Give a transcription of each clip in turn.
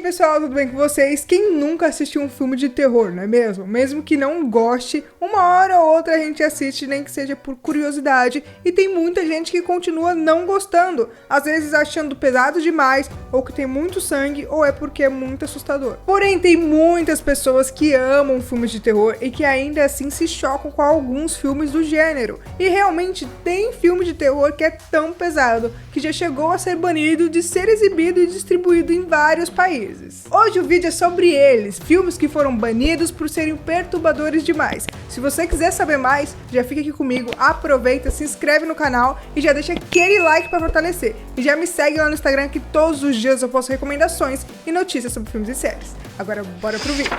pessoal, tudo bem com vocês? Quem nunca assistiu um filme de terror, não é mesmo? Mesmo que não goste, uma hora ou outra a gente assiste, nem que seja por curiosidade, e tem muita gente que continua não gostando, às vezes achando pesado demais, ou que tem muito sangue, ou é porque é muito assustador. Porém, tem muitas pessoas que amam filmes de terror e que ainda assim se chocam com alguns filmes do gênero. E realmente tem filme de terror que é tão pesado que já chegou a ser banido de ser exibido e distribuído em vários países. Hoje o vídeo é sobre eles, filmes que foram banidos por serem perturbadores demais. Se você quiser saber mais, já fica aqui comigo, aproveita, se inscreve no canal e já deixa aquele like para fortalecer. E já me segue lá no Instagram que todos os dias eu posto recomendações e notícias sobre filmes e séries. Agora bora pro vídeo.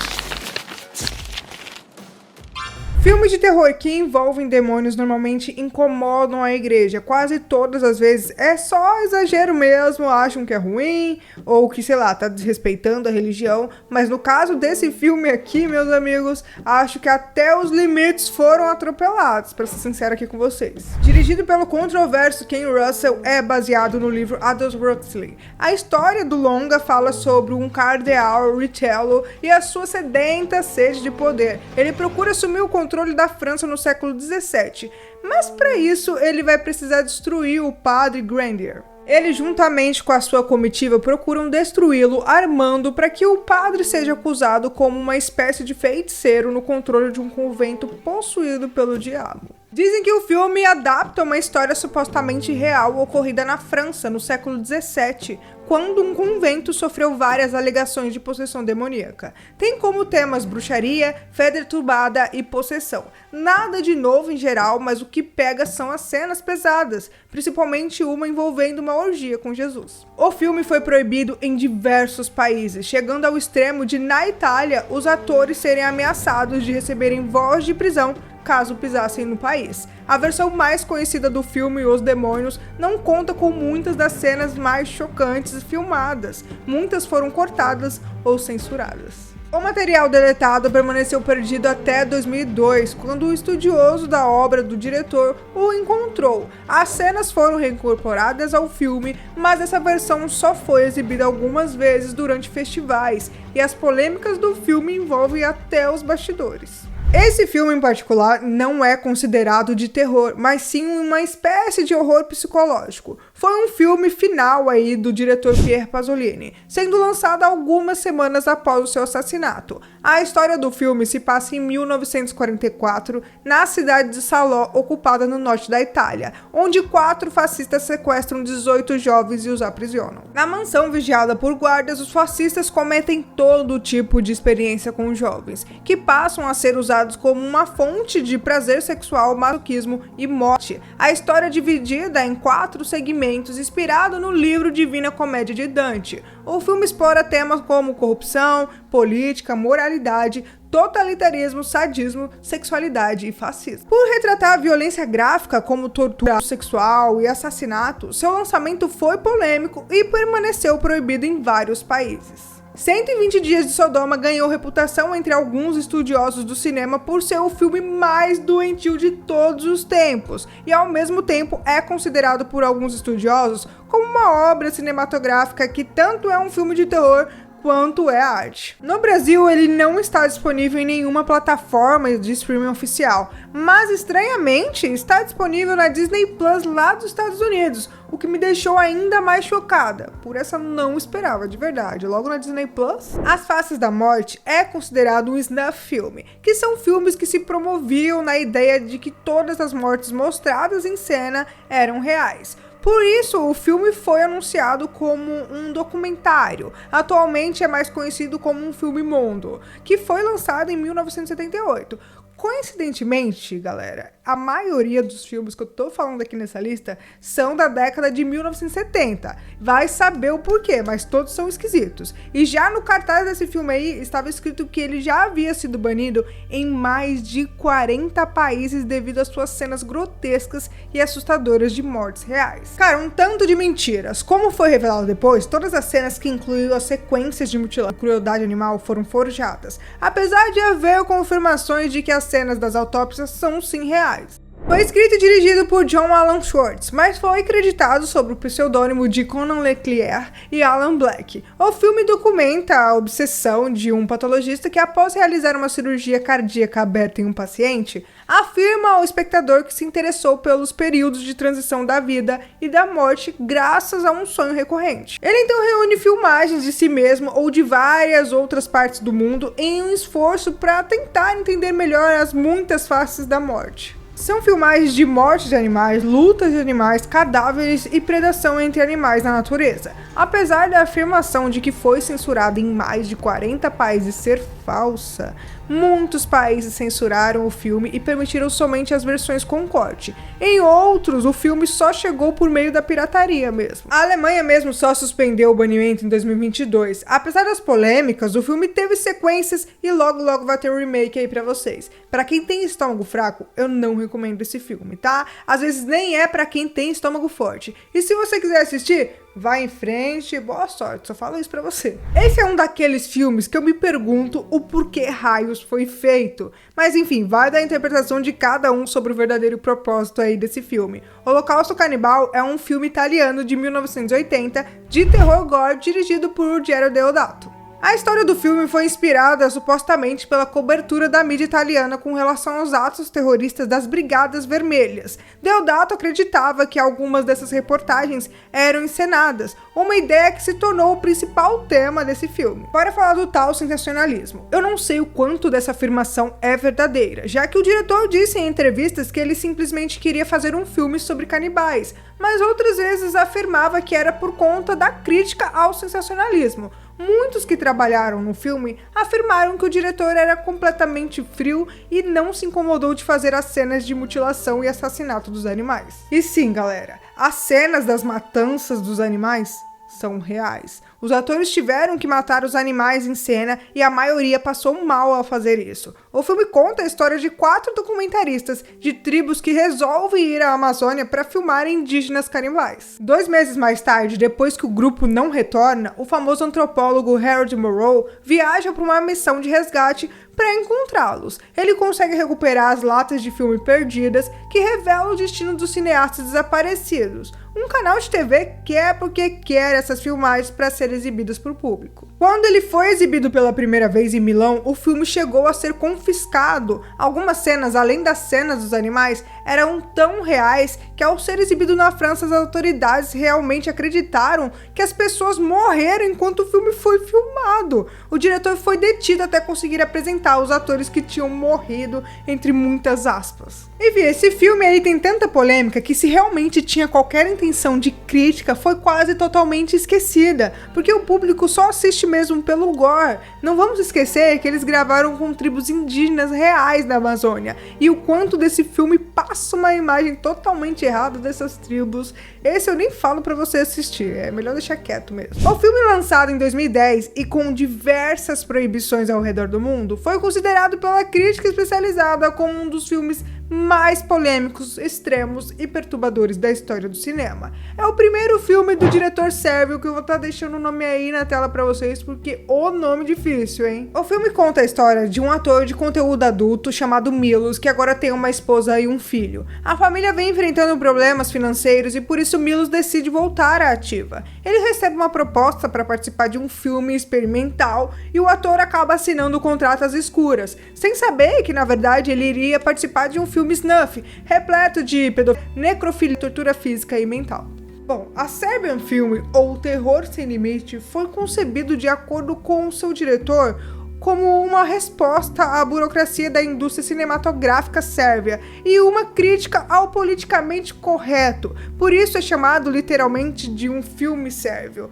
Filmes de terror que envolvem demônios normalmente incomodam a igreja. Quase todas as vezes é só exagero mesmo, acham que é ruim, ou que, sei lá, tá desrespeitando a religião. Mas no caso desse filme aqui, meus amigos, acho que até os limites foram atropelados, pra ser sincero aqui com vocês. Dirigido pelo controverso Ken Russell, é baseado no livro Aldous Huxley. A história do longa fala sobre um cardeal Richelieu e a sua sedenta sede de poder. Ele procura assumir o controle da França no século XVII, mas para isso ele vai precisar destruir o padre Grandier. Ele, juntamente com a sua comitiva, procuram destruí-lo, armando para que o padre seja acusado como uma espécie de feiticeiro no controle de um convento possuído pelo diabo. Dizem que o filme adapta uma história supostamente real ocorrida na França no século XVII, quando um convento sofreu várias alegações de possessão demoníaca. Tem como temas bruxaria, fé deturbada e possessão. Nada de novo em geral, mas o que pega são as cenas pesadas, principalmente uma envolvendo uma orgia com Jesus. O filme foi proibido em diversos países, chegando ao extremo de, na Itália, os atores serem ameaçados de receberem voz de prisão caso pisassem no país. A versão mais conhecida do filme, Os Demônios, não conta com muitas das cenas mais chocantes filmadas. Muitas foram cortadas ou censuradas. O material deletado permaneceu perdido até 2002, quando o estudioso da obra do diretor o encontrou. As cenas foram reincorporadas ao filme, mas essa versão só foi exibida algumas vezes durante festivais, e as polêmicas do filme envolvem até os bastidores. Esse filme em particular não é considerado de terror, mas sim uma espécie de horror psicológico. Foi um filme final aí do diretor Pier Pasolini, sendo lançado algumas semanas após o seu assassinato. A história do filme se passa em 1944, na cidade de Salò, ocupada no norte da Itália, onde 4 fascistas sequestram 18 jovens e os aprisionam. Na mansão vigiada por guardas, os fascistas cometem todo tipo de experiência com os jovens, que passam a ser usados como uma fonte de prazer sexual, masoquismo e morte. A história é dividida em 4 segmentos, inspirado no livro Divina Comédia de Dante. O filme explora temas como corrupção, política, moralidade, totalitarismo, sadismo, sexualidade e fascismo. Por retratar a violência gráfica como tortura sexual e assassinato, seu lançamento foi polêmico e permaneceu proibido em vários países. 120 Dias de Sodoma ganhou reputação entre alguns estudiosos do cinema por ser o filme mais doentio de todos os tempos, e ao mesmo tempo é considerado por alguns estudiosos como uma obra cinematográfica que tanto é um filme de terror quanto é arte. No Brasil, ele não está disponível em nenhuma plataforma de streaming oficial, mas estranhamente está disponível na Disney Plus lá dos Estados Unidos, o que me deixou ainda mais chocada. Por essa não esperava, de verdade. Logo na Disney Plus. As Faces da Morte é considerado um snuff filme, que são filmes que se promoviam na ideia de que todas as mortes mostradas em cena eram reais. Por isso, o filme foi anunciado como um documentário. Atualmente é mais conhecido como um filme mundo, que foi lançado em 1978. Coincidentemente, galera, a maioria dos filmes que eu tô falando aqui nessa lista são da década de 1970. Vai saber o porquê, mas todos são esquisitos. E já no cartaz desse filme aí, estava escrito que ele já havia sido banido em mais de 40 países devido às suas cenas grotescas e assustadoras de mortes reais. Cara, um tanto de mentiras. Como foi revelado depois, todas as cenas que incluíam as sequências de mutilação e crueldade animal foram forjadas, apesar de haver confirmações de que as cenas das autópsias são sim reais. Foi escrito e dirigido por John Alan Schwartz, mas foi creditado sob o pseudônimo de Conan Leclerc e Alan Black. O filme documenta a obsessão de um patologista que, após realizar uma cirurgia cardíaca aberta em um paciente, afirma ao espectador que se interessou pelos períodos de transição da vida e da morte graças a um sonho recorrente. Ele então reúne filmagens de si mesmo ou de várias outras partes do mundo em um esforço para tentar entender melhor as muitas faces da morte. São filmagens de morte de animais, lutas de animais, cadáveres e predação entre animais na natureza. Apesar da afirmação de que foi censurado em mais de 40 países ser falsa, muitos países censuraram o filme e permitiram somente as versões com corte. Em outros, o filme só chegou por meio da pirataria mesmo. A Alemanha mesmo só suspendeu o banimento em 2022. Apesar das polêmicas, o filme teve sequências e logo vai ter um remake aí pra vocês. Pra quem tem estômago fraco, eu não recomendo esse filme, tá? Às vezes nem é pra quem tem estômago forte. E se você quiser assistir, vai em frente, boa sorte, só falo isso pra você. Esse é um daqueles filmes que eu me pergunto o porquê raios foi feito. Mas enfim, vai da interpretação de cada um sobre o verdadeiro propósito aí desse filme. Holocausto Canibal é um filme italiano de 1980 de terror gore dirigido por Gero Deodato. A história do filme foi inspirada supostamente pela cobertura da mídia italiana com relação aos atos terroristas das Brigadas Vermelhas. Deodato acreditava que algumas dessas reportagens eram encenadas, uma ideia que se tornou o principal tema desse filme. Para falar do tal sensacionalismo, eu não sei o quanto dessa afirmação é verdadeira, já que o diretor disse em entrevistas que ele simplesmente queria fazer um filme sobre canibais, mas outras vezes afirmava que era por conta da crítica ao sensacionalismo. Muitos que trabalharam no filme afirmaram que o diretor era completamente frio e não se incomodou de fazer as cenas de mutilação e assassinato dos animais. E sim, galera, as cenas das matanças dos animais são reais. Os atores tiveram que matar os animais em cena e a maioria passou mal ao fazer isso. O filme conta a história de 4 documentaristas de tribos que resolvem ir à Amazônia para filmar indígenas canibais. 2 meses mais tarde, depois que o grupo não retorna, o famoso antropólogo Harold Morrow viaja para uma missão de resgate para encontrá-los. Ele consegue recuperar as latas de filme perdidas que revelam o destino dos cineastas desaparecidos. Um canal de TV quer porque quer essas filmagens para serem exibidas para o público. Quando ele foi exibido pela primeira vez em Milão, o filme chegou a ser confiscado. Algumas cenas, além das cenas dos animais, eram tão reais que ao ser exibido na França, as autoridades realmente acreditaram que as pessoas morreram enquanto o filme foi filmado. O diretor foi detido até conseguir apresentar os atores que tinham morrido, entre muitas aspas. Enfim, esse filme aí tem tanta polêmica que, se realmente tinha qualquer intenção de crítica, foi quase totalmente esquecida, porque o público só assiste mesmo pelo gore. Não vamos esquecer que eles gravaram com tribos indígenas reais da Amazônia, e o quanto desse filme passa uma imagem totalmente errada dessas tribos. Esse eu nem falo pra você assistir, é melhor deixar quieto mesmo. O filme, lançado em 2010 e com diversas proibições ao redor do mundo, foi considerado pela crítica especializada como um dos filmes mais polêmicos, extremos e perturbadores da história do cinema. É o primeiro filme do diretor sérvio, que eu vou estar deixando o nome aí na tela pra vocês, porque o nome difícil, hein? O filme conta a história de um ator de conteúdo adulto chamado Milos, que agora tem uma esposa e um filho. A família vem enfrentando problemas financeiros e por isso Milos decide voltar à ativa. Ele recebe uma proposta para participar de um filme experimental e o ator acaba assinando o contrato às escuras, sem saber que na verdade ele iria participar de um filme snuff, repleto de pedofilia, necrofilia, tortura física e mental. Bom, a Serbian Film, ou Terror Sem Limite, foi concebido de acordo com seu diretor como uma resposta à burocracia da indústria cinematográfica sérvia e uma crítica ao politicamente correto. Por isso é chamado literalmente de um filme sérvio.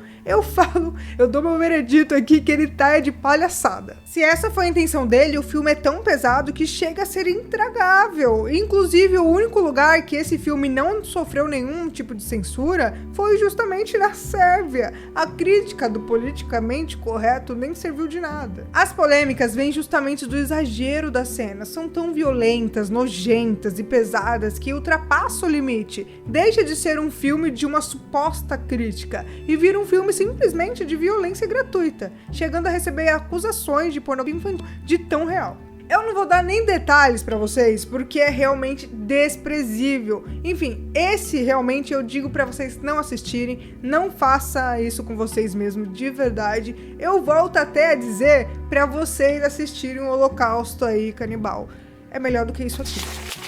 Eu dou meu veredito aqui que ele tá de palhaçada. Se essa foi a intenção dele, o filme é tão pesado que chega a ser intragável. Inclusive, o único lugar que esse filme não sofreu nenhum tipo de censura foi justamente na Sérvia. A crítica do politicamente correto nem serviu de nada. As polêmicas vêm justamente do exagero das cenas. São tão violentas, nojentas e pesadas que ultrapassam o limite. Deixa de ser um filme de uma suposta crítica e vira um filme simplesmente de violência gratuita, chegando a receber acusações de pornografia infantil de tão real. Eu não vou dar nem detalhes pra vocês, porque é realmente desprezível. Enfim, esse realmente eu digo pra vocês não assistirem, não faça isso com vocês mesmos, de verdade. Eu volto até a dizer pra vocês assistirem o Holocausto aí, canibal. É melhor do que isso aqui.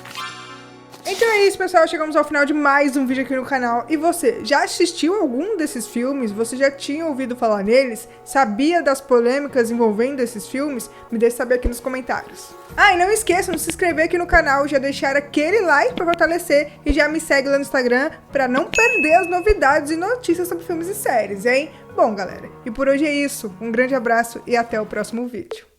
Então é isso, pessoal, chegamos ao final de mais um vídeo aqui no canal. E você, já assistiu algum desses filmes? Você já tinha ouvido falar neles? Sabia das polêmicas envolvendo esses filmes? Me deixe saber aqui nos comentários. Ah, e não esqueçam de se inscrever aqui no canal, já deixar aquele like para fortalecer e já me segue lá no Instagram para não perder as novidades e notícias sobre filmes e séries, hein? Bom, galera, e por hoje é isso. Um grande abraço e até o próximo vídeo.